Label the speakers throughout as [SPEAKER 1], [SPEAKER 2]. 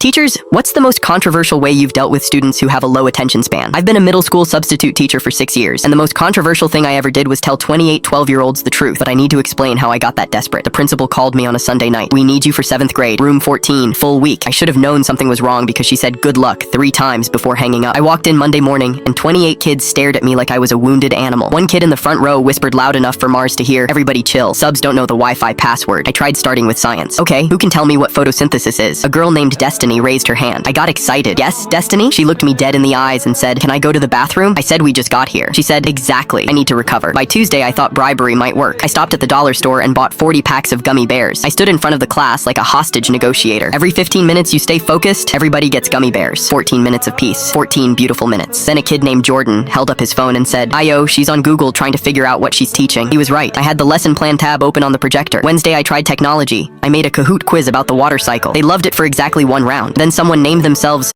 [SPEAKER 1] Teachers, what's the most controversial way you've dealt with students who have a low attention span? I've been a middle school substitute teacher for 6 years, and the most controversial thing I ever did was tell 28 12-year-olds the truth, but I need to explain how I got that desperate. The principal called me on a Sunday night. "We need you for 7th grade, room 14, full week." I should have known something was wrong because she said good luck 3 times before hanging up. I walked in Monday morning, and 28 kids stared at me like I was a wounded animal. One kid in the front row whispered loud enough for Mars to hear, "Everybody chill. Subs don't know the Wi-Fi password." I tried starting with science. "Okay, who can tell me what photosynthesis is?" A girl named Destiny raised her hand. I got excited. "Yes, Destiny?" She looked me dead in the eyes and said, "Can I go to the bathroom?" I said we just got here. She said, "Exactly. I need to recover." By Tuesday, I thought bribery might work. I stopped at the dollar store and bought 40 packs of gummy bears. I stood in front of the class like a hostage negotiator. Every 15 minutes you stay focused, everybody gets gummy bears. 14 minutes of peace. 14 beautiful minutes. Then a kid named Jordan held up his phone and said, "Ayo, she's on Google trying to figure out what she's teaching." He was right. I had the lesson plan tab open on the projector. Wednesday, I tried technology. I made a Kahoot quiz about the water cycle. They loved it for exactly 1 round. Then someone named themselves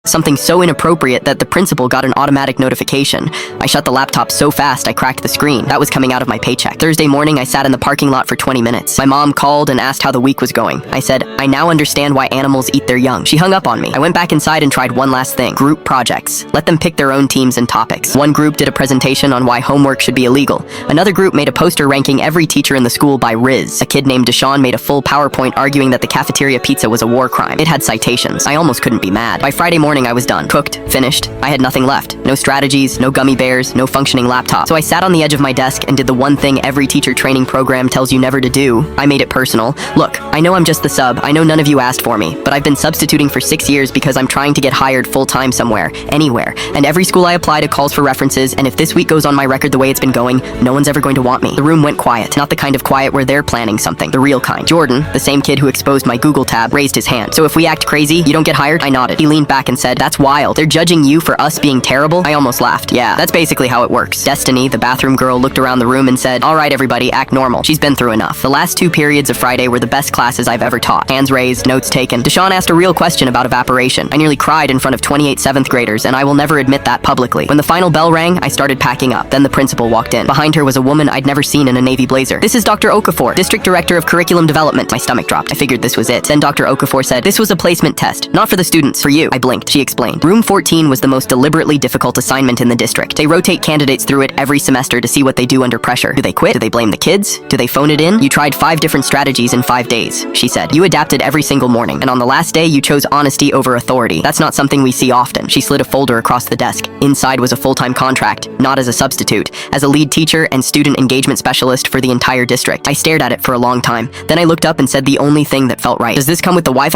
[SPEAKER 1] something so inappropriate that the principal got an automatic notification. I shut the laptop so fast I cracked the screen. That was coming out of my paycheck. Thursday morning, I sat in the parking lot for 20 minutes. My mom called and asked how the week was going. I said, "I now understand why animals eat their young." She hung up on me. I went back inside and tried one last thing. Group projects. Let them pick their own teams and topics. One group did a presentation on why homework should be illegal. Another group made a poster ranking every teacher in the school by Riz. A kid named Deshaun made a full PowerPoint arguing that the cafeteria pizza was a war crime. It had citations. I almost couldn't be mad. By Friday morning, I was done. Cooked. Finished. I had nothing left. No strategies, no gummy bears, no functioning laptop. So I sat on the edge of my desk and did the one thing every teacher training program tells you never to do. I made it personal. "Look, I know I'm just the sub. I know none of you asked for me, but I've been substituting for 6 years because I'm trying to get hired full-time somewhere, anywhere. And every school I apply to calls for references, and if this week goes on my record the way it's been going, no one's ever going to want me." The room went quiet. Not the kind of quiet where they're planning something. The real kind. Jordan, the same kid who exposed my Google tab, raised his hand. "So if we act crazy, you don't get hired?" I nodded. He leaned back and said, "That's wild. They're judging you for us being terrible?" I almost laughed. "Yeah, that's basically how it works." Destiny, the bathroom girl, looked around the room and said, "All right, everybody, act normal. She's been through enough." The last 2 periods of Friday were the best classes I've ever taught. Hands raised, notes taken. Deshaun asked a real question about evaporation. I nearly cried in front of 28 7th graders, and I will never admit that publicly. When the final bell rang, I started packing up. Then the principal walked in. Behind her was a woman I'd never seen in a navy blazer. "This is Dr. Okafor, District Director of Curriculum Development." My stomach dropped. I figured this was it. Then Dr. Okafor said, "This was a placement test. Not for the students, for you." I blinked. She explained. Room 14 was the most deliberately difficult assignment in the district. They rotate candidates through it every semester to see what they do under pressure. Do they quit? Do they blame the kids? Do they phone it in? "You tried 5 different strategies in 5 days," she said. "You adapted every single morning, and on the last day you chose honesty over authority. That's not something we see often." She slid a folder across the desk. Inside was a full-time contract, not as a substitute, as a lead teacher and student engagement specialist for the entire district. I stared at it for a long time. Then I looked up and said the only thing that felt right. "Does this come with the Wi-Fi?"